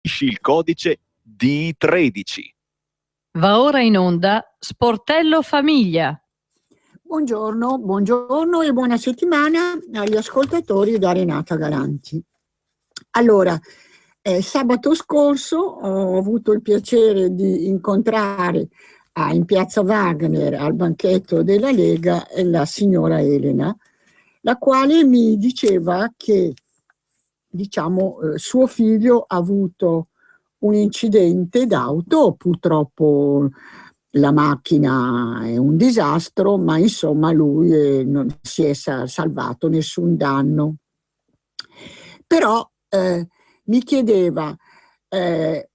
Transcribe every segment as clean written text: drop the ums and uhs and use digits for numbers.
il codice D13. Va ora in onda Sportello Famiglia. Buongiorno e buona settimana agli ascoltatori da Renata Galanti. Allora, sabato scorso ho avuto il piacere di incontrare in Piazza Wagner al banchetto della Lega la signora Elena, la quale mi diceva che suo figlio ha avuto un incidente d'auto. Purtroppo la macchina è un disastro, ma insomma lui non si è salvato, nessun danno. Però mi chiedeva,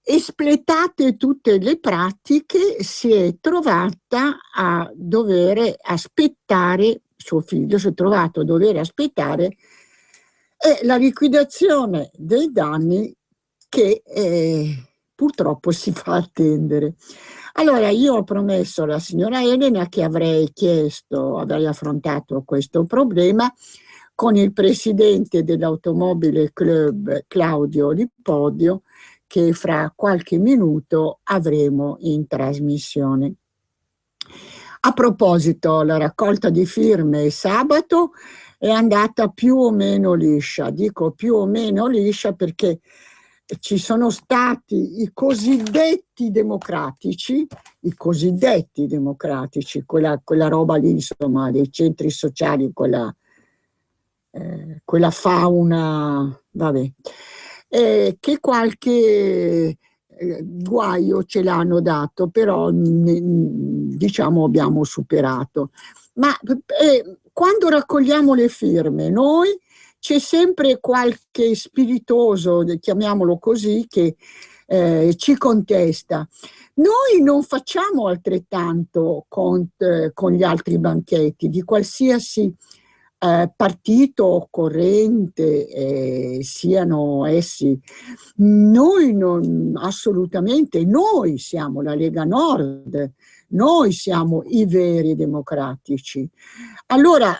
espletate tutte le pratiche, si è trovata a dover aspettare, suo figlio si è trovato a dover aspettare la liquidazione dei danni che purtroppo si fa attendere. Allora io ho promesso alla signora Elena che avrei affrontato questo problema con il presidente dell'Automobile Club Claudio Lipodio, che fra qualche minuto avremo in trasmissione. A proposito, la raccolta di firme sabato è andata più o meno liscia. Dico più o meno liscia perché ci sono stati i cosiddetti democratici, quella roba lì, insomma, dei centri sociali, quella fauna, vabbè, che qualche guaio ce l'hanno dato, però diciamo abbiamo superato. Ma quando raccogliamo le firme noi c'è sempre qualche spiritoso, chiamiamolo così, che ci contesta. Noi non facciamo altrettanto con gli altri banchetti di qualsiasi partito o corrente siano essi. Assolutamente, noi siamo la Lega Nord, noi siamo i veri democratici. Allora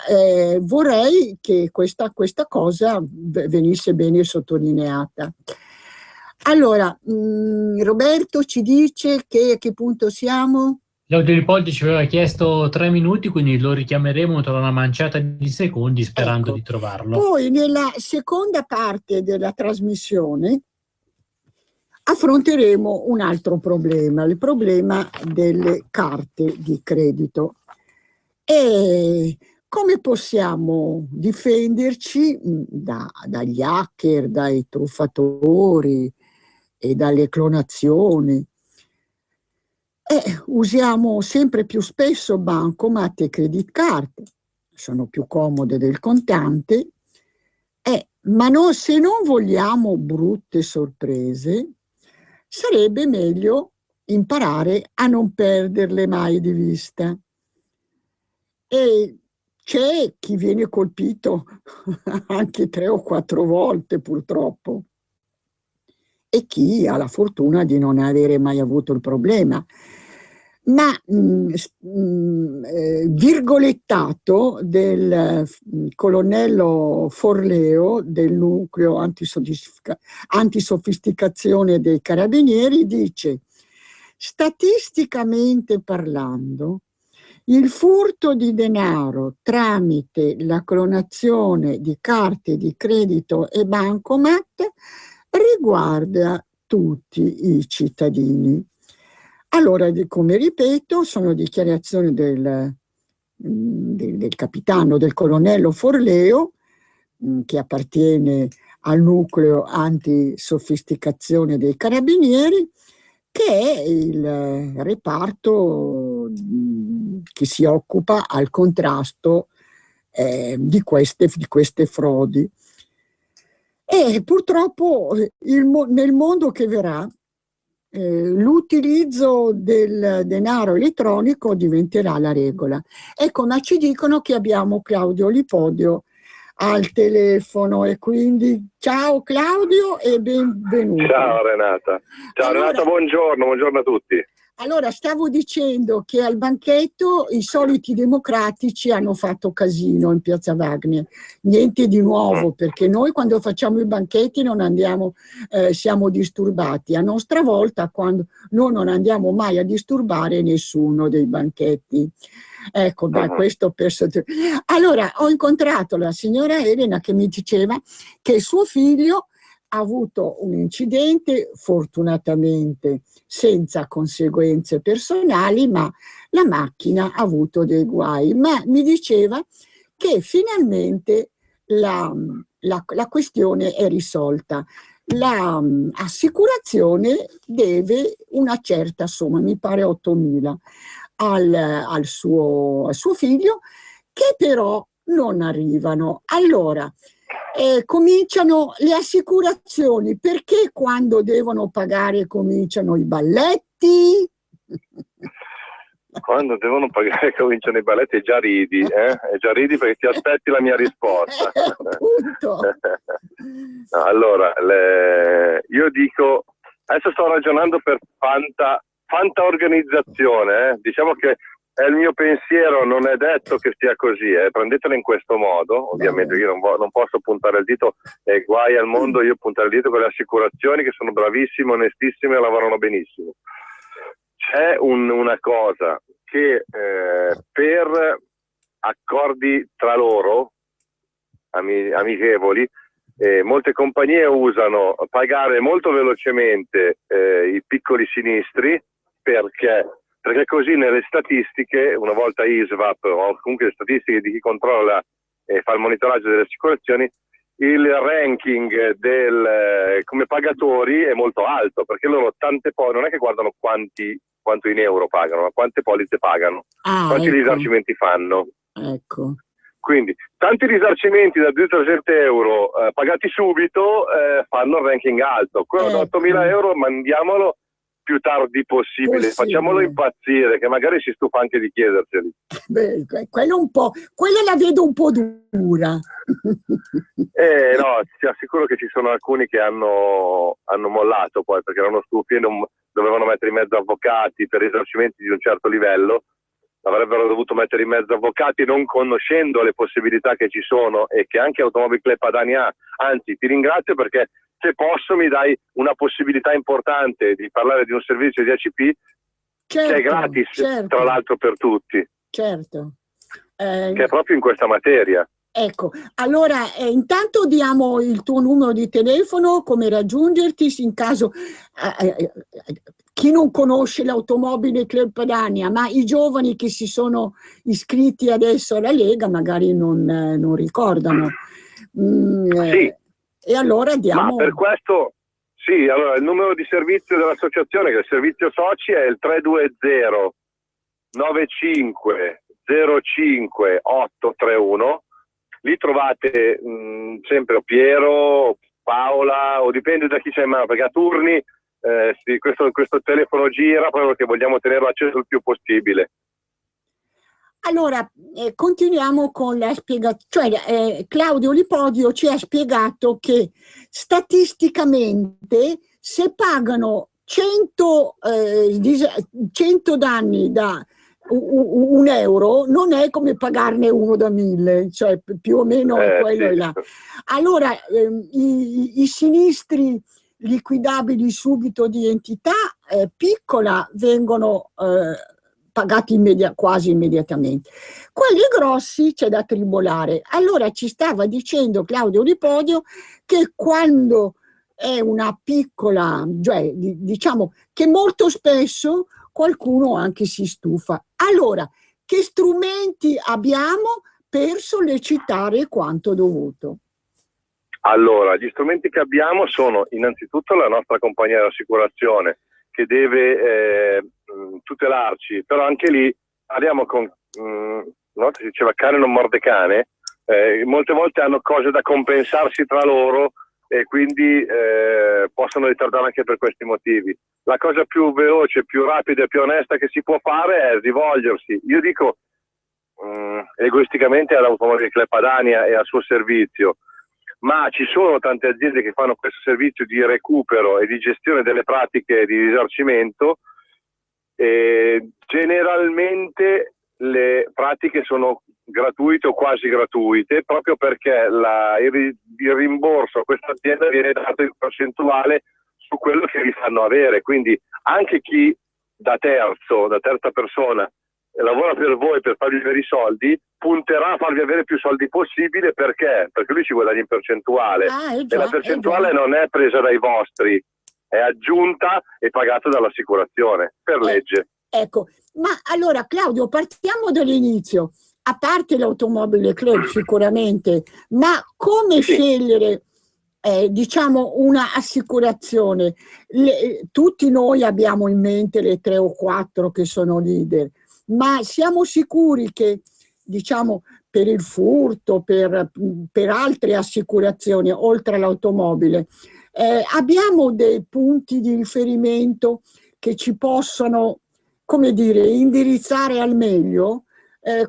vorrei che questa cosa venisse bene sottolineata. Allora, Roberto ci dice a che punto siamo? Claudio Lipoldi ci aveva chiesto 3 minuti, quindi lo richiameremo tra una manciata di secondi sperando di trovarlo. Poi nella seconda parte della trasmissione affronteremo un altro problema, il problema delle carte di credito. E come possiamo difenderci dagli hacker, dai truffatori e dalle clonazioni? Usiamo sempre più spesso bancomat e credit card, sono più comode del contante, ma se non vogliamo brutte sorprese, sarebbe meglio imparare a non perderle mai di vista. E c'è chi viene colpito anche 3 o 4 volte purtroppo, e chi ha la fortuna di non avere mai avuto il problema. Ma virgolettato del colonnello Forleo del nucleo antisofisticazione dei carabinieri dice: statisticamente parlando, il furto di denaro tramite la clonazione di carte di credito e bancomat riguarda tutti i cittadini. Allora, come ripeto, sono dichiarazioni del capitano, del colonnello Forleo, che appartiene al nucleo antisofisticazione dei carabinieri, che è il reparto che si occupa al contrasto di queste frodi. E purtroppo nel mondo che verrà l'utilizzo del denaro elettronico diventerà la regola. Ecco, ma ci dicono che abbiamo Claudio Lipodio al telefono, e quindi ciao Claudio e benvenuto. Ciao Renata. Ciao Renata, buongiorno a tutti. Allora, stavo dicendo che al banchetto i soliti democratici hanno fatto casino in Piazza Wagner. Niente di nuovo, perché noi quando facciamo i banchetti non andiamo, siamo disturbati. A nostra volta, quando noi non andiamo mai a disturbare nessuno dei banchetti. Ecco, questo per Allora, ho incontrato la signora Elena che mi diceva che suo figlio ha avuto un incidente, fortunatamente senza conseguenze personali, ma la macchina ha avuto dei guai. Ma mi diceva che finalmente la questione è risolta. L'assicurazione deve una certa somma, mi pare 8.000, al suo figlio, che però non arrivano. Allora, cominciano le assicurazioni, perché quando devono pagare cominciano i balletti? Quando devono pagare cominciano i balletti e già ridi, E già ridi perché ti aspetti la mia risposta. Appunto. No, allora, io dico, adesso sto ragionando per fanta organizzazione, Diciamo che è il mio pensiero, non è detto che sia così, prendetela in questo modo. Ovviamente io non posso puntare il dito, guai al mondo io puntare il dito con le assicurazioni, che sono bravissime, onestissime e lavorano benissimo. C'è una cosa che per accordi tra loro amichevoli, molte compagnie usano pagare molto velocemente i piccoli sinistri, perché così nelle statistiche, una volta ISVAP o comunque le statistiche di chi controlla e fa il monitoraggio delle assicurazioni, il ranking come pagatori è molto alto, perché loro non è che guardano quanto in euro pagano, ma quante polizze pagano, quanti risarcimenti fanno. Ecco. Quindi tanti risarcimenti da 200-300 euro pagati subito fanno il ranking alto. Quello da 8.000 euro mandiamolo più tardi possibile, facciamolo impazzire, che magari si stufa anche di chiederseli. Beh, quella la vedo un po' dura. No, ti assicuro che ci sono alcuni che hanno mollato poi, perché erano stufi e dovevano mettere in mezzo avvocati per risarcimenti di un certo livello. Avrebbero dovuto mettere in mezzo avvocati non conoscendo le possibilità che ci sono e che anche Automobili Club Padania ha. Anzi, ti ringrazio perché se posso mi dai una possibilità importante di parlare di un servizio di ACP che è gratis, tra l'altro per tutti. Certo. Che è proprio in questa materia. Ecco, allora intanto diamo il tuo numero di telefono, come raggiungerti in caso chi non conosce l'Automobile Club Padania, ma i giovani che si sono iscritti adesso alla Lega magari non ricordano. Sì. E allora diamo... Ma per questo, sì, allora il numero di servizio dell'associazione, che è il servizio soci, è il 320 95 05 831. Lì trovate sempre Piero, Paola, o dipende da chi c'è in mano, perché a turni questo telefono gira proprio perché vogliamo tenerlo acceso il più possibile. Allora, continuiamo con la spiegazione. Cioè, Claudio Lipodio ci ha spiegato che statisticamente se pagano 100 danni da un euro, non è come pagarne uno da 1.000, cioè più o meno è quello. Sì. Là. Allora, i sinistri liquidabili subito di entità piccola vengono pagati quasi immediatamente. Quelli grossi c'è da tribolare. Allora ci stava dicendo Claudio Lipodio che quando è una piccola, cioè diciamo che molto spesso qualcuno anche si stufa. Allora, che strumenti abbiamo per sollecitare quanto dovuto? Allora, gli strumenti che abbiamo sono innanzitutto la nostra compagnia di assicurazione, che deve tutelarci, però anche lì andiamo con, no, si diceva cane non morde cane, molte volte hanno cose da compensarsi tra loro e quindi possono ritardare anche per questi motivi. La cosa più veloce, più rapida e più onesta che si può fare è rivolgersi, io dico egoisticamente, all'Automobile Club Padania e al suo servizio, ma ci sono tante aziende che fanno questo servizio di recupero e di gestione delle pratiche di risarcimento generalmente le pratiche sono gratuite o quasi gratuite, proprio perché il rimborso a questa azienda viene dato in percentuale su quello che vi fanno avere, quindi anche chi da terza persona lavora per voi per farvi avere i soldi, punterà a farvi avere più soldi possibile, perché lui ci guadagna in percentuale, e la percentuale non è presa dai vostri, è aggiunta e pagata dall'assicurazione per legge. Ecco, ma allora Claudio, partiamo dall'inizio. A parte l'Automobile Club sicuramente, ma come scegliere diciamo una assicurazione? Tutti noi abbiamo in mente le 3 o 4 che sono leader, ma siamo sicuri che, diciamo, per il furto, per altre assicurazioni oltre all'automobile, abbiamo dei punti di riferimento che ci possono, come dire, indirizzare al meglio?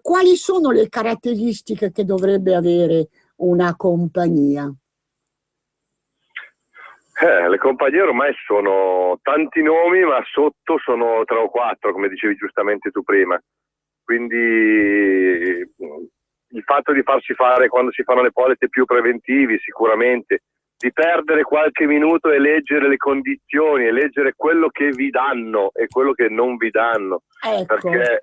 Quali sono le caratteristiche che dovrebbe avere una compagnia? Le compagnie ormai sono tanti nomi, ma sotto sono 3 o 4, come dicevi giustamente tu prima. Quindi il fatto di farsi fare, quando si fanno le polizze, più preventivi sicuramente, di perdere qualche minuto e leggere le condizioni e leggere quello che vi danno e quello che non vi danno. Perché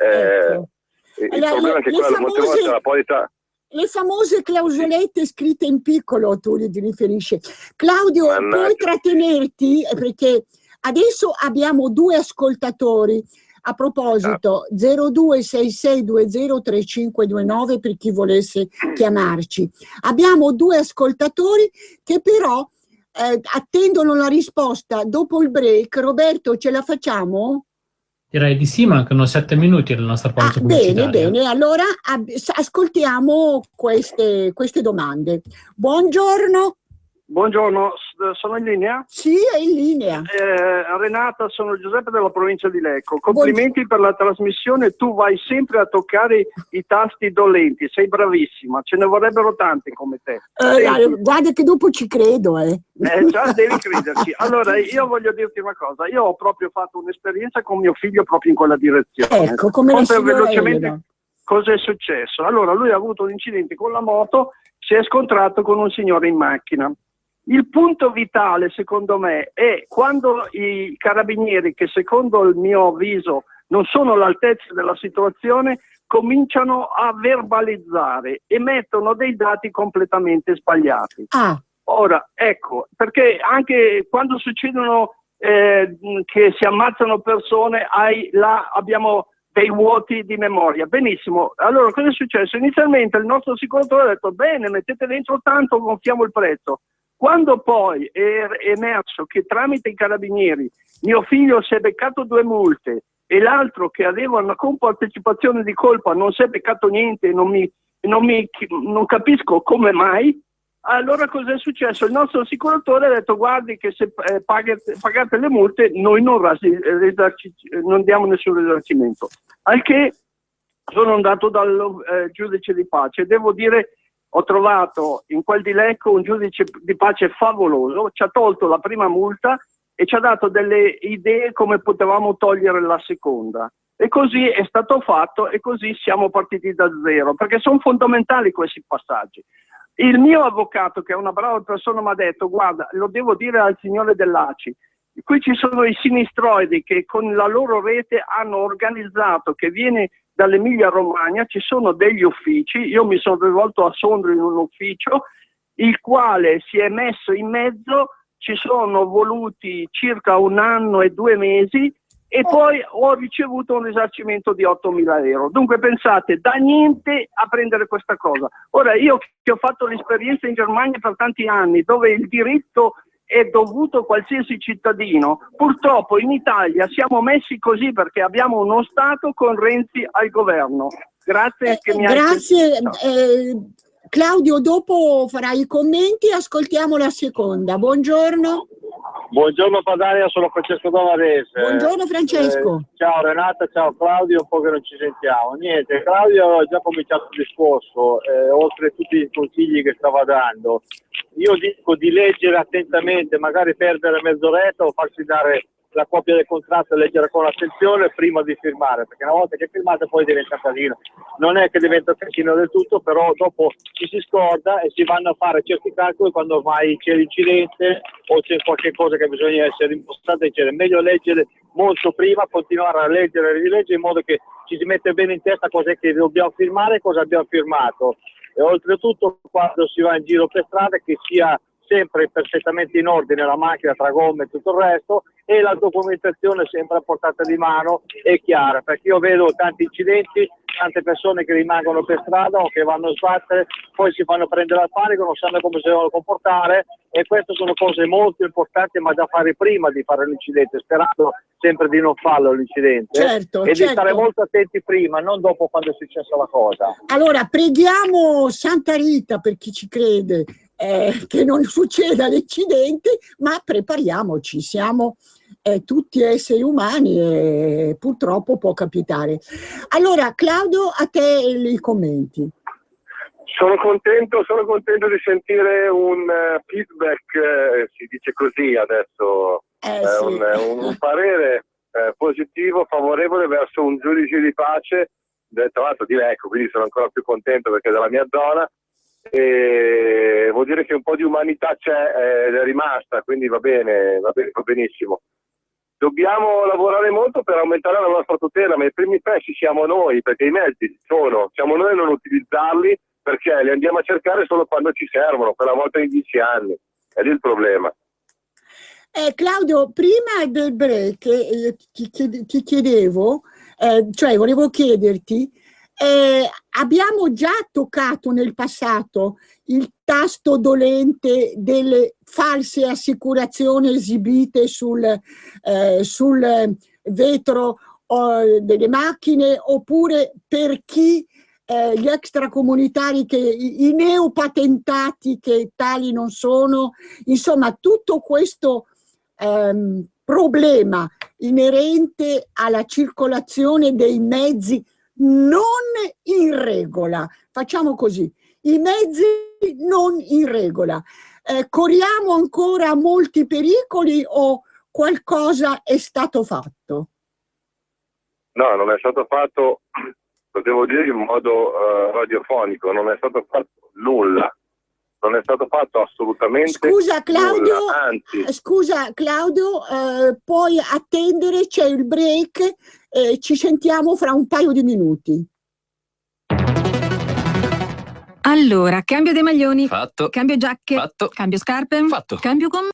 il problema è che molte volte la polizza... Le famose clausolette scritte in piccolo, tu li riferisci. Claudio, puoi trattenerti, perché adesso abbiamo 2 ascoltatori. A proposito, 0266203529 per chi volesse chiamarci. Abbiamo 2 ascoltatori che però attendono la risposta dopo il break. Roberto, ce la facciamo? Direi di sì, mancano 7 minuti alla nostra pausa pubblicitaria. Bene, allora ascoltiamo queste domande. Buongiorno. Buongiorno, sono in linea? Sì, è in linea. Renata, sono Giuseppe della provincia di Lecco. Complimenti per la trasmissione, tu vai sempre a toccare i tasti dolenti, sei bravissima, ce ne vorrebbero tanti come te. Guarda che dopo ci credo. Già devi crederci. Allora, io voglio dirti una cosa, io ho proprio fatto un'esperienza con mio figlio proprio in quella direzione. Ecco, come la signora Elena. Cosa è successo? Allora, lui ha avuto un incidente con la moto, si è scontrato con un signore in macchina. Il punto vitale, secondo me, è quando i carabinieri, che secondo il mio avviso non sono all'altezza della situazione, cominciano a verbalizzare e mettono dei dati completamente sbagliati. Ora, ecco, perché anche quando succedono che si ammazzano persone, abbiamo dei vuoti di memoria. Benissimo. Allora, cosa è successo? Inizialmente il nostro assicuratore ha detto, bene, mettete dentro tanto, gonfiamo il prezzo. Quando poi è emerso che tramite i carabinieri mio figlio si è beccato 2 multe e l'altro, che aveva una compartecipazione di colpa, non si è beccato niente, non capisco come mai, allora cosa è successo? Il nostro assicuratore ha detto, guardi che se pagate le multe noi non diamo nessun risarcimento. Al che sono andato dal giudice di pace. Devo dire, ho trovato in quel di Lecco un giudice di pace favoloso, ci ha tolto la prima multa e ci ha dato delle idee come potevamo togliere la seconda. E così è stato fatto e così siamo partiti da zero, perché sono fondamentali questi passaggi. Il mio avvocato, che è una brava persona, mi ha detto, guarda, lo devo dire al signore dell'ACI, qui ci sono i sinistroidi che con la loro rete hanno organizzato, che viene dall'Emilia Romagna, ci sono degli uffici, io mi sono rivolto a Sondrio in un ufficio, il quale si è messo in mezzo, ci sono voluti circa 1 anno e 2 mesi e poi ho ricevuto un risarcimento di 8.000 euro. Dunque pensate, da niente a prendere questa cosa. Ora, io che ho fatto l'esperienza in Germania per tanti anni, dove il diritto è dovuto a qualsiasi cittadino, purtroppo in Italia siamo messi così perché abbiamo uno Stato con Renzi al governo. Grazie che mi hai sentito. Claudio, dopo farai i commenti, ascoltiamo la seconda. Buongiorno. Buongiorno Padania, sono Francesco Davarese. Buongiorno Francesco. Ciao Renata, ciao Claudio, un po' che non ci sentiamo. Niente, Claudio ha già cominciato il discorso, oltre a tutti i consigli che stava dando. Io dico di leggere attentamente, magari perdere mezz'oretta o farsi dare la copia del contratto e leggere con attenzione prima di firmare, perché una volta che firmate poi diventa casino. Non è che diventa casino del tutto, però dopo ci si scorda e si vanno a fare certi calcoli quando ormai c'è l'incidente o c'è qualche cosa che bisogna essere impostata, eccetera. È meglio leggere molto prima, continuare a leggere e rileggere in modo che ci si mette bene in testa cosa è che dobbiamo firmare e cosa abbiamo firmato. E oltretutto quando si va in giro per strada che sia sempre perfettamente in ordine la macchina tra gomme e tutto il resto, e la documentazione sempre a portata di mano e chiara, perché io vedo tanti incidenti, tante persone che rimangono per strada o che vanno a sbattere, poi si fanno prendere al panico, non sanno come si devono comportare, e queste sono cose molto importanti ma da fare prima di fare l'incidente, sperando sempre di non farlo l'incidente, Certo, e certo. di stare molto attenti prima, non dopo quando è successa la cosa. Allora, preghiamo Santa Rita, per chi ci crede, che non succeda l'incidente, ma prepariamoci, siamo tutti esseri umani e purtroppo può capitare. Allora, Claudio, a te i commenti. Sono contento di sentire un feedback, si dice così adesso, Sì. un parere positivo, favorevole verso un giudice di pace, tra l'altro di Lecco, quindi sono ancora più contento perché è della mia zona, e vuol dire che un po' di umanità c'è, è rimasta, quindi va bene, va benissimo. Dobbiamo lavorare molto per aumentare la nostra tutela, ma i primi passi siamo noi, perché i mezzi siamo noi a non utilizzarli, perché li andiamo a cercare solo quando ci servono, per la volta in 10 anni. È lì il problema. Claudio, prima del break ti chiedevo, cioè volevo chiederti, abbiamo già toccato nel passato il tasto dolente delle false assicurazioni esibite sul vetro delle macchine, oppure per chi gli extracomunitari, i neopatentati che tali non sono, insomma tutto questo problema inerente alla circolazione dei mezzi non in regola. Facciamo così, i mezzi non in regola. Corriamo ancora molti pericoli o qualcosa è stato fatto? No, non è stato fatto, lo devo dire in modo radiofonico, non è stato fatto nulla. Non è stato fatto assolutamente Scusa Claudio, nulla, anzi. Scusa Claudio, puoi attendere, c'è il break, ci sentiamo fra un paio di minuti. Allora, cambio dei maglioni. Fatto. Cambio giacche. Fatto. Cambio scarpe. Fatto. Cambio gomme.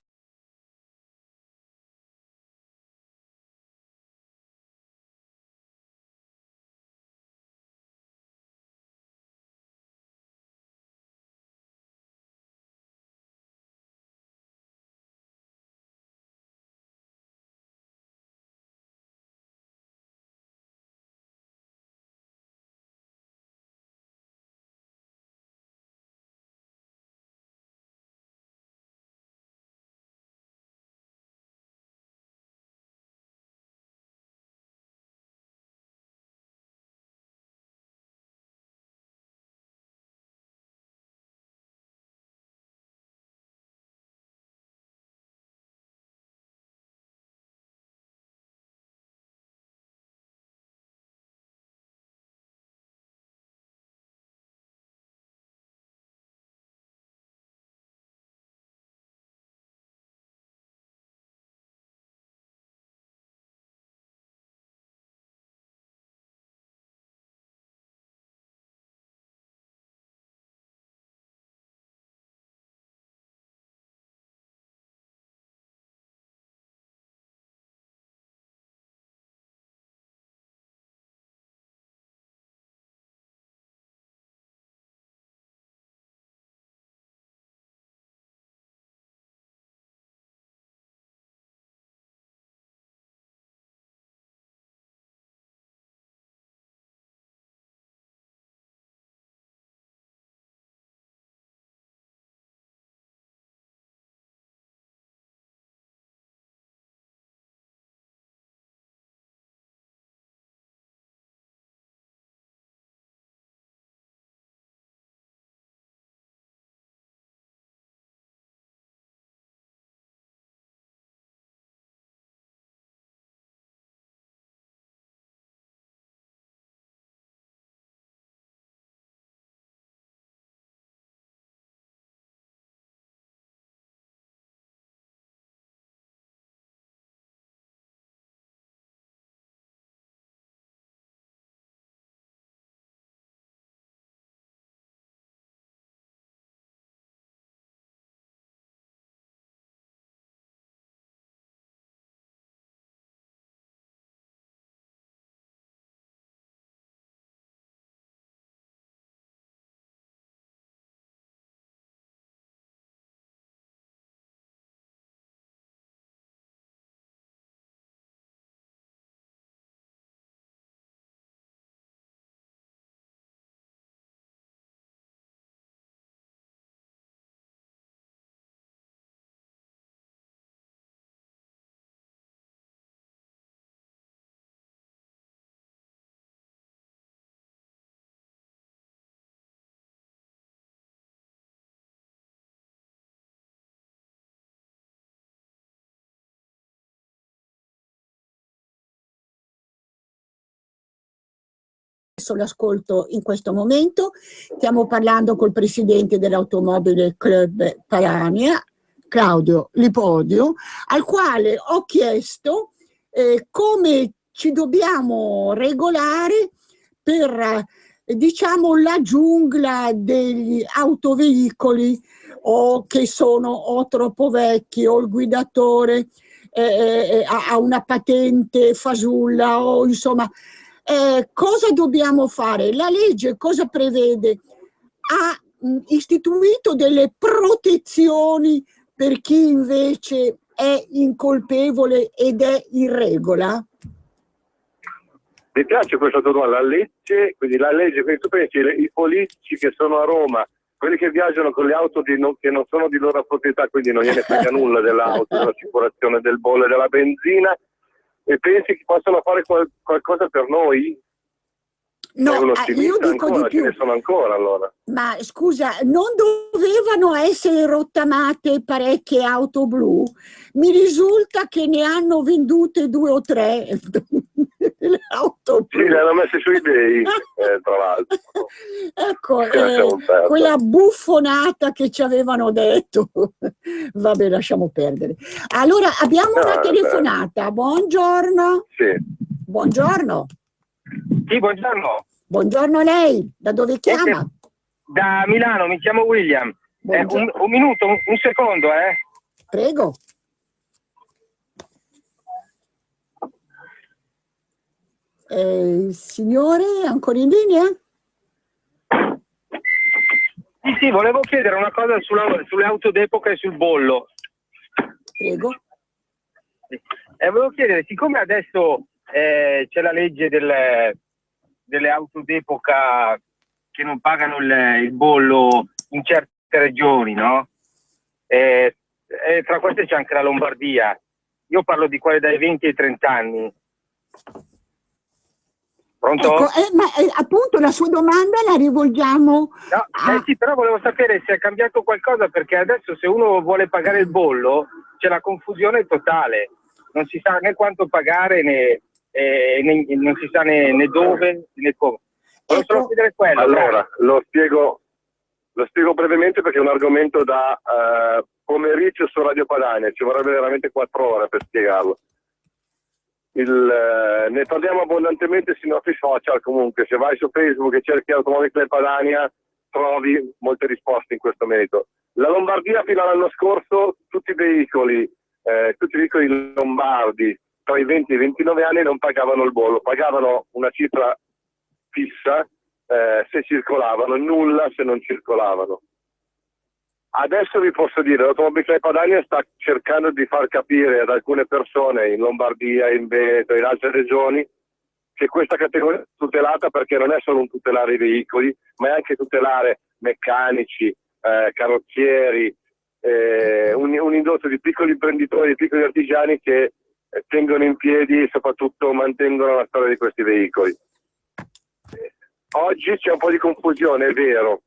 adesso l'ascolto in questo momento. Stiamo parlando col presidente dell'Automobile Club Padania, Claudio Lipodio, al quale ho chiesto come ci dobbiamo regolare per, diciamo, la giungla degli autoveicoli o che sono o troppo vecchi o il guidatore ha una patente fasulla o insomma cosa dobbiamo fare? La legge cosa prevede? Ha istituito delle protezioni per chi invece è incolpevole ed è in regola? Mi piace questa tua domanda, quindi la legge, quindi tu pensi i politici che sono a Roma, quelli che viaggiano con le auto che non sono di loro proprietà, quindi non gliene frega nulla dell'auto, dell'assicurazione, del bollo e della benzina, e pensi che possano fare qualcosa per noi? No, io dico ancora, di più. Ce ne sono ancora allora. Ma scusa, non dovevano essere rottamate parecchie auto blu? Mi risulta che ne hanno vendute 2 o 3 le auto blu. Sì, le hanno messe su eBay, tra l'altro. Ecco, quella buffonata che ci avevano detto. Vabbè, lasciamo perdere. Allora, abbiamo una telefonata. Buongiorno. Sì. Buongiorno. Sì, buongiorno. Buongiorno a lei. Da dove chiama? Da Milano, mi chiamo William. Un minuto, un secondo, Prego. Signore, ancora in linea? Sì, volevo chiedere una cosa sulle auto d'epoca e sul bollo. Prego. Volevo chiedere, siccome adesso c'è la legge delle auto d'epoca che non pagano il bollo in certe regioni, no? Tra queste c'è anche la Lombardia. Io parlo di quelle dai 20 ai 30 anni. Pronto? Ecco, ma appunto la sua domanda la rivolgiamo sì, però volevo sapere se è cambiato qualcosa, perché adesso se uno vuole pagare il bollo c'è la confusione totale, non si sa né quanto pagare né non si sa né dove né come. Volevo solo chiedere quello. Allora, lo spiego brevemente perché è un argomento da pomeriggio su Radio Padania, ci vorrebbe veramente 4 ore per spiegarlo. Ne parliamo abbondantemente sui nostri social, comunque se vai su Facebook e cerchi Automobile Club Padania trovi molte risposte in questo merito. La Lombardia fino all'anno scorso tutti i veicoli lombardi tra i 20 e i 29 anni non pagavano il bollo, pagavano una cifra fissa se circolavano, nulla se non circolavano. Adesso vi posso dire, l'Automobile Club Padania sta cercando di far capire ad alcune persone in Lombardia, in Veneto, in altre regioni, che questa categoria è tutelata perché non è solo un tutelare i veicoli, ma è anche tutelare meccanici, carrozzieri, un indotto di piccoli imprenditori, di piccoli artigiani che tengono in piedi e soprattutto mantengono la storia di questi veicoli. Oggi c'è un po' di confusione, è vero.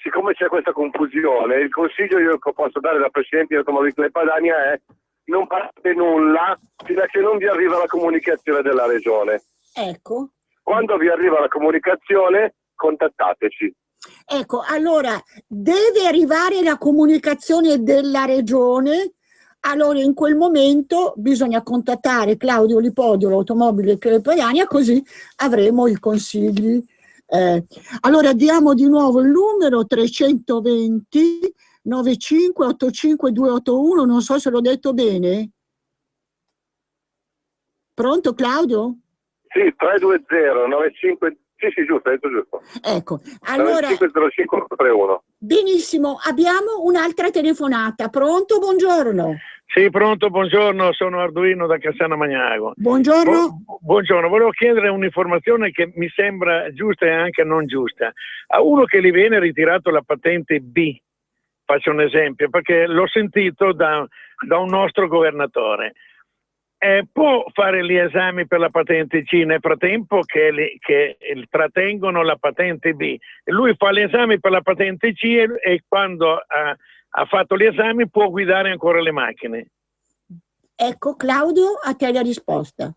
Siccome c'è questa confusione, il consiglio che posso dare da Presidente di Automobile Club Padania è non fate nulla fino a che non vi arriva la comunicazione della Regione. Ecco. Quando vi arriva la comunicazione, contattateci. Ecco, allora, deve arrivare la comunicazione della Regione, allora in quel momento bisogna contattare Claudio Lipodio, l'Automobile Club Padania, così avremo i consigli. Allora diamo di nuovo il numero 320 95 85 281, non so se l'ho detto bene. Pronto Claudio? Sì, 320 95, sì giusto, hai detto giusto. Ecco, allora 950531. benissimo, abbiamo un'altra telefonata. Pronto, buongiorno. Sì, pronto, buongiorno, sono Arduino da Cassano Magnago. Buongiorno. Buongiorno, volevo chiedere un'informazione che mi sembra giusta e anche non giusta. A uno che gli viene ritirato la patente B, faccio un esempio, perché l'ho sentito da un nostro governatore, può fare gli esami per la patente C nel frattempo che trattengono la patente B. Lui fa gli esami per la patente C e quando ha fatto gli esami può guidare ancora le macchine. Ecco Claudio, a te la risposta.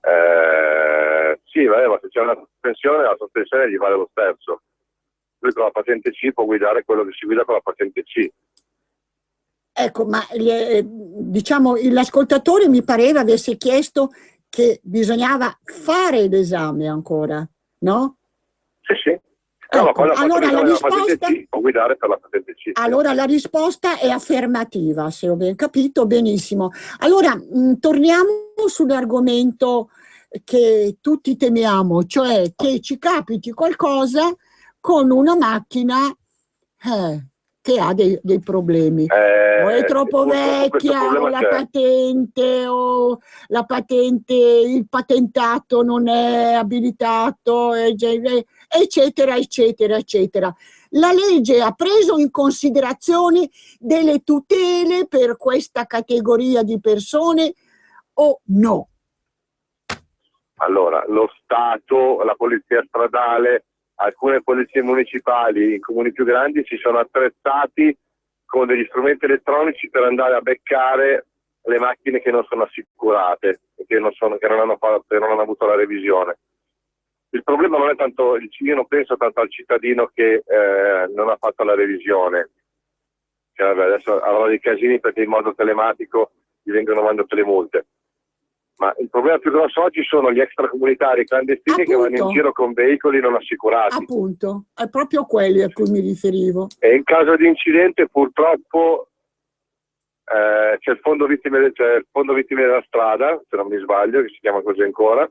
Sì, ma se c'è una sospensione, la sospensione gli vale lo stesso. Lui con la patente C può guidare quello che si guida con la patente C. Ecco, ma diciamo l'ascoltatore mi pareva avesse chiesto che bisognava fare l'esame ancora, no? Sì, sì. Ecco, No, allora la risposta, può guidare per la patente C. allora la risposta è affermativa, se ho ben capito, benissimo. Allora, torniamo sull'argomento che tutti temiamo, cioè che ci capiti qualcosa con una macchina che ha dei problemi. O è troppo vecchia, o la patente, il patentato non è abilitato, eccetera, eccetera, eccetera. La legge ha preso in considerazione delle tutele per questa categoria di persone o no? Allora, lo Stato, la polizia stradale, alcune polizie municipali in comuni più grandi si sono attrezzati con degli strumenti elettronici per andare a beccare le macchine che non sono assicurate e che non hanno avuto la revisione. Il problema non è tanto, io non penso tanto al cittadino che non ha fatto la revisione. Cioè, vabbè, adesso avrò dei casini perché in modo telematico gli vengono mandate le multe. Ma il problema più grosso oggi sono gli extracomunitari clandestini che vanno in giro con veicoli non assicurati. Appunto, è proprio quelli a cui mi riferivo. E in caso di incidente purtroppo c'è il fondo vittime della strada, se non mi sbaglio, che si chiama così ancora,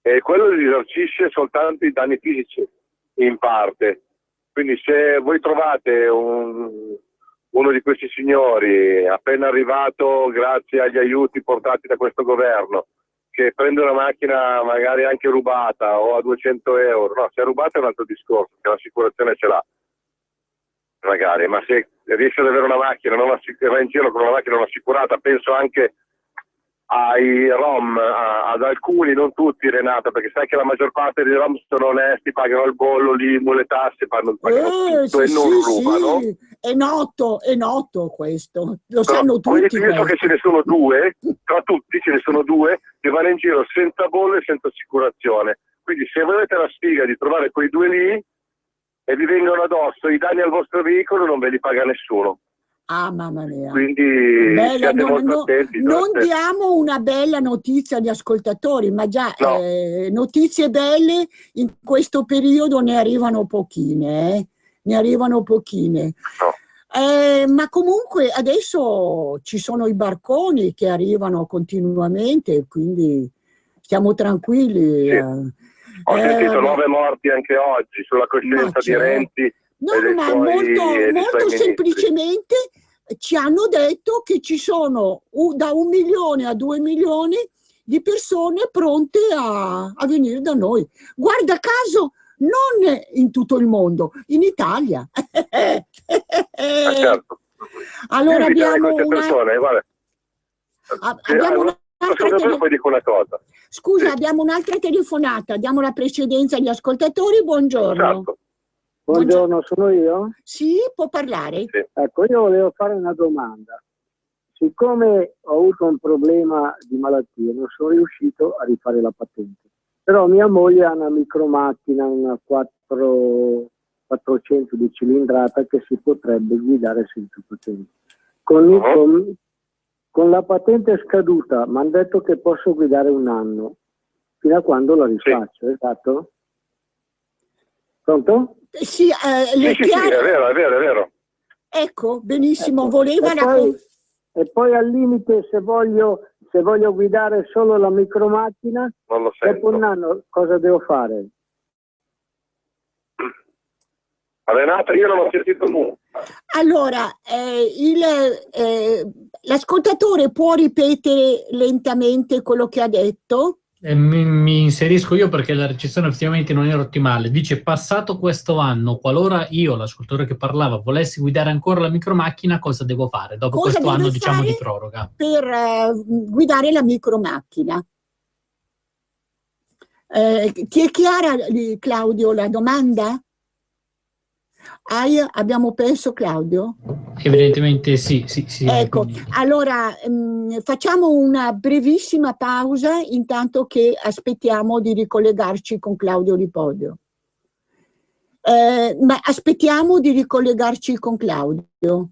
e quello risarcisce soltanto i danni fisici, in parte. Quindi se voi trovate uno di questi signori appena arrivato grazie agli aiuti portati da questo governo, che prende una macchina magari anche rubata o a 200 euro, no, se è rubata è un altro discorso, che l'assicurazione ce l'ha magari, ma se riesce ad avere una macchina, va in giro con una macchina non assicurata, penso anche ai Rom, ad alcuni, non tutti, Renata, perché sai che la maggior parte dei Rom sono onesti, pagano il bollo, l'IMU, le tasse, pagano tutto e non rubano. Sì. È noto questo, lo sanno tutti. Io so che ce ne sono due, tra tutti ce ne sono due che vanno in giro senza bollo e senza assicurazione. Quindi se avete la sfiga di trovare quei due lì e vi vengono addosso i danni al vostro veicolo, non ve li paga nessuno. Ah, mamma mia. Quindi siate molto attenti. Non diamo una bella notizia agli ascoltatori, ma già notizie belle in questo periodo ne arrivano pochine. Ne arrivano pochine. No. Ma comunque adesso ci sono i barconi che arrivano continuamente, quindi stiamo tranquilli. Sì. Ho sentito 9 morti anche oggi sulla coscienza di Renzi. No, ma molto semplicemente ci hanno detto che ci sono da 1 milione a 2 milioni di persone pronte a venire da noi. Guarda caso, non in tutto il mondo, in Italia. Certo. Allora abbiamo poi dico una cosa. Scusa, abbiamo un'altra telefonata, diamo la precedenza agli ascoltatori. Buongiorno. Certo. Buongiorno, sono io? Sì, può parlare. Sì. Ecco, io volevo fare una domanda. Siccome ho avuto un problema di malattia, non sono riuscito a rifare la patente. Però mia moglie ha una micromacchina, una 400 di cilindrata che si potrebbe guidare senza patente. Con la patente scaduta mi hanno detto che posso guidare 1 anno, fino a quando la rifaccio, esatto? Pronto? Sì, è vero. Ecco, benissimo, ecco. voleva E poi al limite se voglio guidare solo la micromacchina, dopo 1 anno cosa devo fare? Renata, io non ho sentito nulla. Allora, l'ascoltatore può ripetere lentamente quello che ha detto? Mi inserisco io perché la recensione effettivamente non era ottimale. Dice: passato questo anno, qualora io, l'ascoltatore che parlava, volessi guidare ancora la micromacchina, cosa devo fare dopo questo anno, diciamo, di proroga? Per guidare la micromacchina. Ti è chiara, Claudio, la domanda? Abbiamo perso Claudio? Evidentemente sì. Ecco, allora facciamo una brevissima pausa intanto che aspettiamo di ricollegarci con Claudio Lipodio. Ma aspettiamo di ricollegarci con Claudio.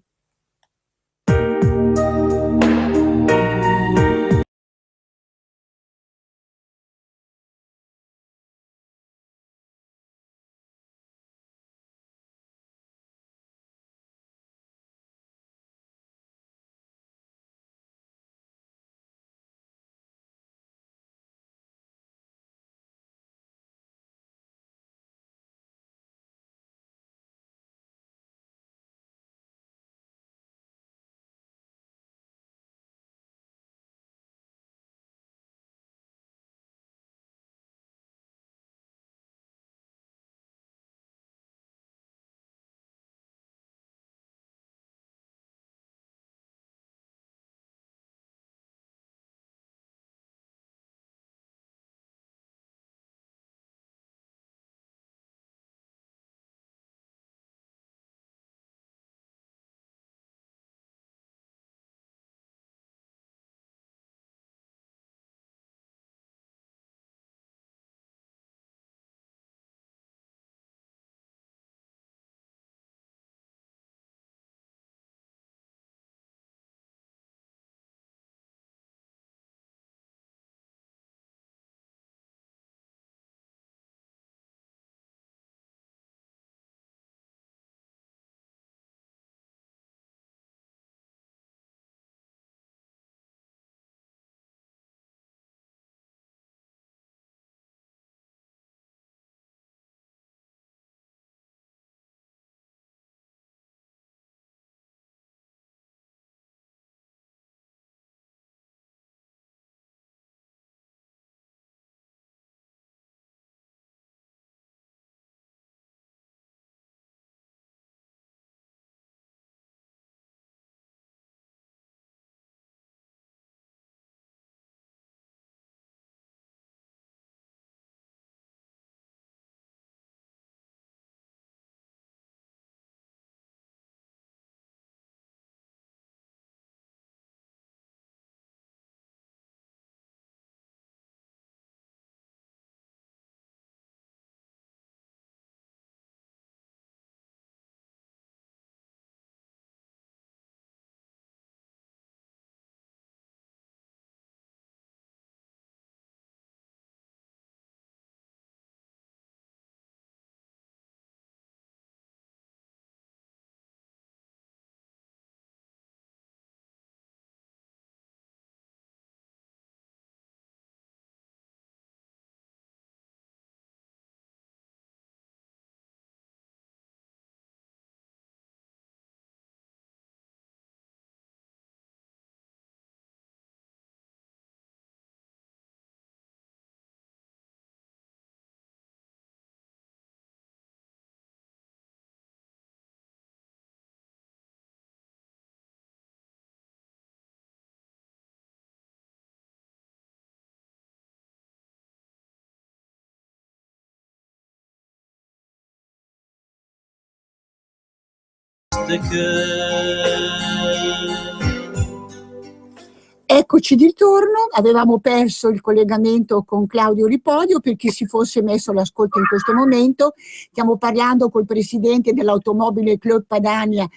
Eccoci di ritorno, avevamo perso il collegamento con Claudio Lipodio. Per chi si fosse messo all'ascolto in questo momento, stiamo parlando col presidente dell'Automobile Club Padania,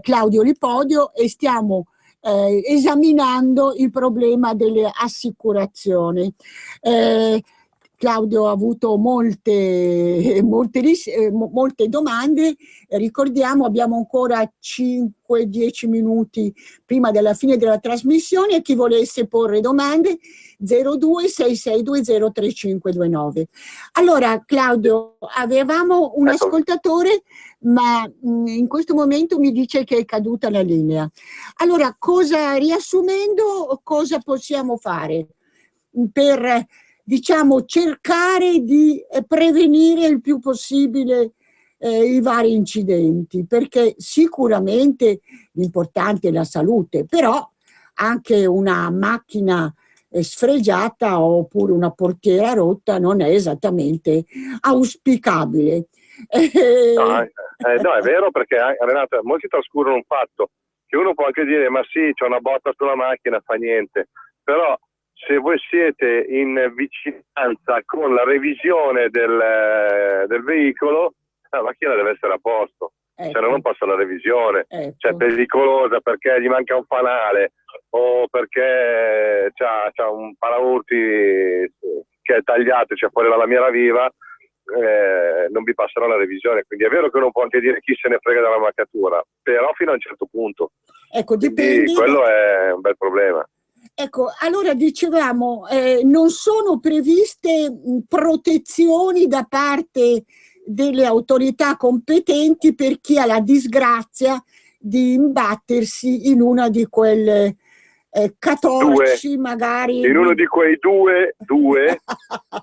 Claudio Lipodio, e stiamo esaminando il problema delle assicurazioni. Claudio ha avuto molte domande. Ricordiamo, abbiamo ancora 5-10 minuti prima della fine della trasmissione, e chi volesse porre domande 0266203529. Allora Claudio, avevamo un ascoltatore, ma in questo momento mi dice che è caduta la linea. Allora, riassumendo, cosa possiamo fare per, diciamo, cercare di prevenire il più possibile i vari incidenti? Perché sicuramente l'importante è la salute, però anche una macchina sfregiata oppure una portiera rotta non è esattamente auspicabile. No, è vero, perché Renata, molti trascurano un fatto, che uno può anche dire, ma sì, c'è una botta sulla macchina, fa niente, però se voi siete in vicinanza con la revisione del veicolo, la macchina deve essere a posto, se no non passa la revisione, cioè è pericolosa perché gli manca un fanale o perché c'ha un paraurti che è tagliato, c'è fuori la lamiera viva, non vi passerà la revisione. Quindi è vero che uno può anche dire chi se ne frega della marcatura, però fino a un certo punto. Ecco, quindi quello è un bel problema. Ecco, allora dicevamo, non sono previste protezioni da parte delle autorità competenti per chi ha la disgrazia di imbattersi in una di quelle catorci, magari. In uno di quei due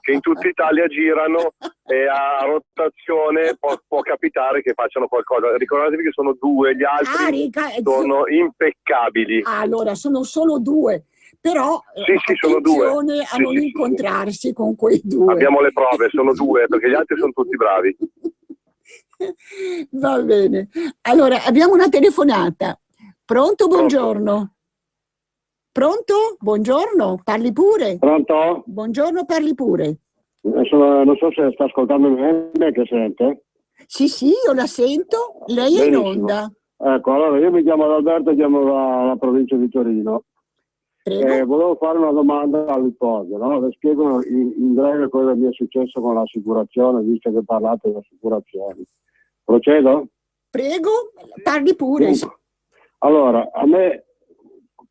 che in tutta Italia girano e a rotazione può capitare che facciano qualcosa. Ricordatevi che sono due, gli altri sono impeccabili. Allora, sono solo due. Però sono due. A non incontrarsi con quei due. Abbiamo le prove, sono due, perché gli altri sono tutti bravi. Va bene. Allora, abbiamo una telefonata. Pronto? Buongiorno. Pronto? Buongiorno, parli pure. Pronto? Buongiorno, parli pure. Non so se sta ascoltando bene, che sente? Sì, io la sento. Lei è in onda. Ecco, allora io mi chiamo Adalberto, chiamo dalla provincia di Torino. Volevo fare una domanda all'Ipposia, no? Le spiego in breve cosa mi è successo con l'assicurazione, visto che parlate di assicurazioni. Procedo? Prego, parli pure. Allora, a me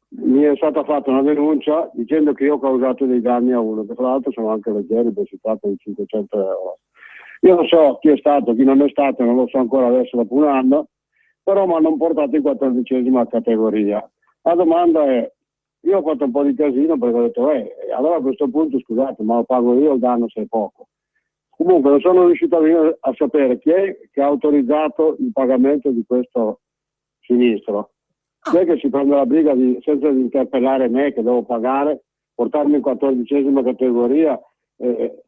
mi è stata fatta una denuncia dicendo che io ho causato dei danni a uno, che tra l'altro sono anche leggeri, perché si tratta di 500 euro. Io non so chi è stato, chi non è stato, non lo so ancora adesso dopo un anno, però mi hanno portato in 14ª categoria. La domanda è, io ho fatto un po' di casino perché ho detto, allora a questo punto scusate, ma lo pago io il danno se è poco. Comunque non sono riuscito a sapere chi è che ha autorizzato il pagamento di questo sinistro. Chi è che si prende la briga senza di interpellare me che devo pagare, portarmi in 14ª categoria e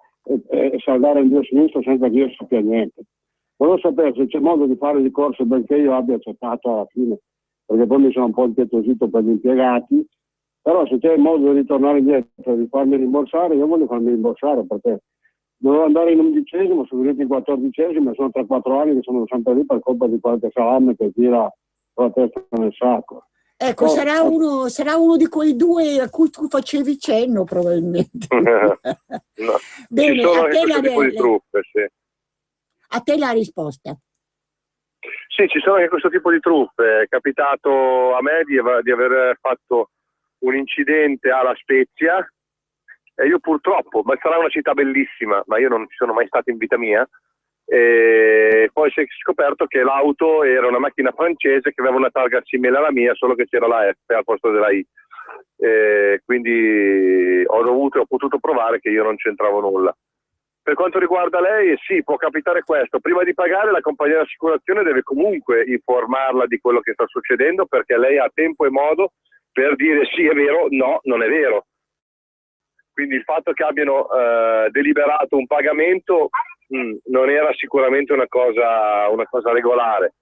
saldare il mio sinistro senza che io sappia niente. Volevo sapere se c'è modo di fare ricorso, benché io abbia accettato alla fine, perché poi mi sono un po' impietosito per gli impiegati. Però se c'è il modo di ritornare indietro e di farmi rimborsare, io voglio farmi rimborsare, perché dovevo andare in 11º, sono venuto in 14º, sono 3-4 anni che sono sempre lì per colpa di qualche salame che tira la testa nel sacco. Ecco, sarà uno di quei due a cui tu facevi cenno, probabilmente. No. Bene, ci sono anche questo tipo di truffe, sì. A te la risposta. Sì, ci sono anche questo tipo di truffe. È capitato a me di aver fatto un incidente alla Spezia e io purtroppo, ma sarà una città bellissima, ma io non ci sono mai stato in vita mia, e poi si è scoperto che l'auto era una macchina francese che aveva una targa simile alla mia, solo che c'era la F al posto della I, quindi ho potuto provare che io non c'entravo nulla. Per quanto riguarda lei, sì, può capitare questo. Prima di pagare la compagnia di assicurazione deve comunque informarla di quello che sta succedendo, perché lei ha tempo e modo per dire sì è vero, no, non è vero. Quindi il fatto che abbiano deliberato un pagamento non era sicuramente una cosa regolare.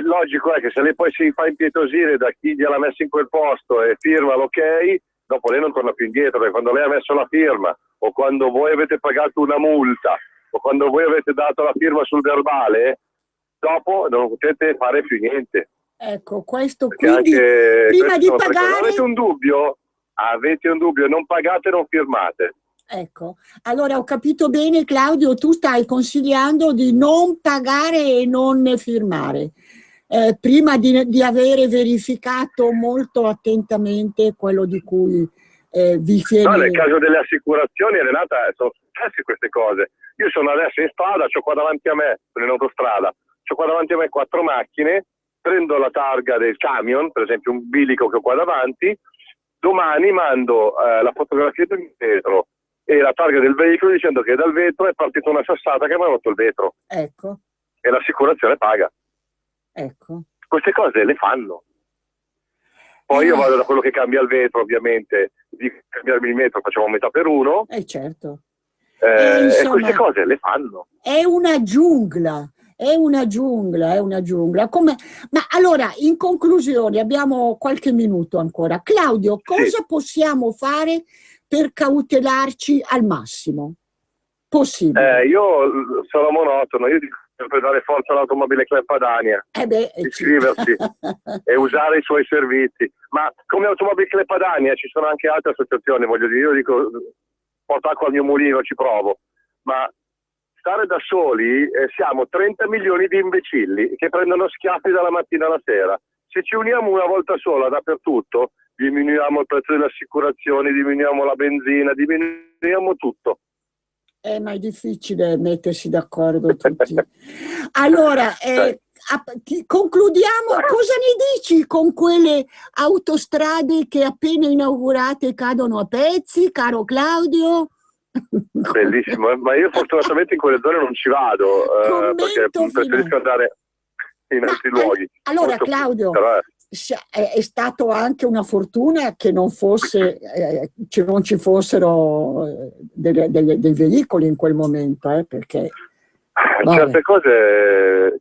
Logico è che se lei poi si fa impietosire da chi gliel'ha messo in quel posto e firma l'ok, dopo lei non torna più indietro, perché quando lei ha messo la firma o quando voi avete pagato una multa o quando voi avete dato la firma sul verbale, dopo non potete fare più niente. Ecco, questo quindi prima di pagare... Avete un dubbio, non pagate, non firmate. Ecco, allora ho capito bene, Claudio, tu stai consigliando di non pagare e non firmare, prima di avere verificato molto attentamente quello di cui vi chiede. No, nel caso delle assicurazioni, Renata, sono successe queste cose. Io sono adesso in strada, c'ho qua davanti a me, sono in autostrada, c'ho qua davanti a me 4 macchine, prendo la targa del camion, per esempio un bilico che ho qua davanti, domani mando la fotografia del vetro e la targa del veicolo dicendo che dal vetro è partita una sassata che mi ha rotto il vetro. Ecco. E l'assicurazione paga. Ecco. Queste cose le fanno. Poi io vado da quello che cambia il vetro, ovviamente, di cambiarmi il metro facciamo metà per uno. Certo. Insomma, e queste cose le fanno. è una giungla. È una giungla, è una giungla. Ma allora, in conclusione, abbiamo qualche minuto ancora. Claudio, cosa possiamo fare per cautelarci al massimo possibile? Io sono monotono, io dico per dare forza all'Automobile Club Padania, iscriversi e usare i suoi servizi. Ma come Automobile Club Padania ci sono anche altre associazioni, voglio dire, io dico porto acqua al mio mulino, ci provo, ma stare da soli siamo 30 milioni di imbecilli che prendono schiaffi dalla mattina alla sera. Se ci uniamo una volta sola dappertutto, diminuiamo il prezzo delle assicurazioni, diminuiamo la benzina, diminuiamo tutto. Ma è difficile mettersi d'accordo tutti. Allora, concludiamo. Cosa ne dici con quelle autostrade che appena inaugurate cadono a pezzi, caro Claudio? Bellissimo, ma io fortunatamente in quelle zone non ci vado, perché preferisco andare in altri luoghi. Allora Claudio, è stato anche una fortuna che non fosse, non ci fossero dei veicoli in quel momento, perché certe cose,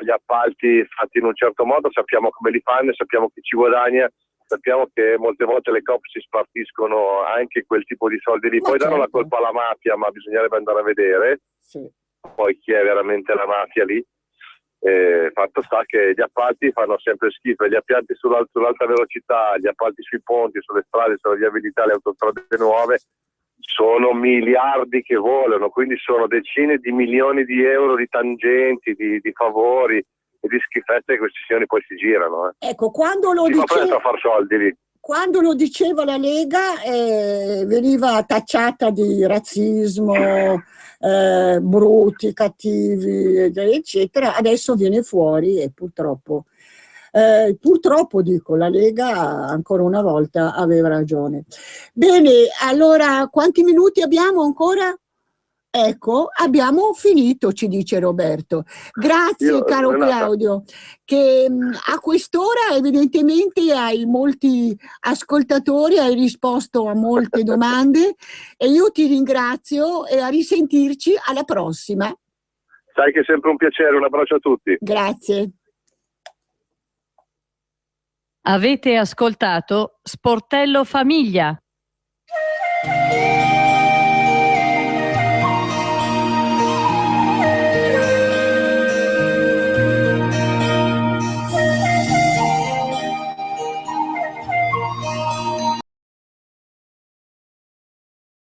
gli appalti fatti in un certo modo, sappiamo come li fanno, sappiamo chi ci guadagna, sappiamo che molte volte le coop si spartiscono anche quel tipo di soldi lì, poi danno la colpa alla mafia, ma bisognerebbe andare a vedere poi chi è veramente la mafia lì. Fatto sta che gli appalti fanno sempre schifo, gli appalti sull'alta velocità, gli appalti sui ponti, sulle strade, sulle viabilità, le autostrade nuove sono miliardi che volano, quindi sono decine di milioni di euro di tangenti, di favori e di schifezze che questi signori poi si girano. Ecco, quando lo a far soldi lì. Quando lo diceva la Lega veniva tacciata di razzismo, brutti, cattivi, eccetera. Adesso viene fuori e purtroppo dico, la Lega ancora una volta aveva ragione. Bene, allora quanti minuti abbiamo ancora? Ecco, abbiamo finito, ci dice Roberto. Grazie caro Claudio, che a quest'ora evidentemente hai molti ascoltatori, hai risposto a molte domande e io ti ringrazio e a risentirci alla prossima. Sai che è sempre un piacere, un abbraccio a tutti. Grazie. Avete ascoltato Sportello Famiglia.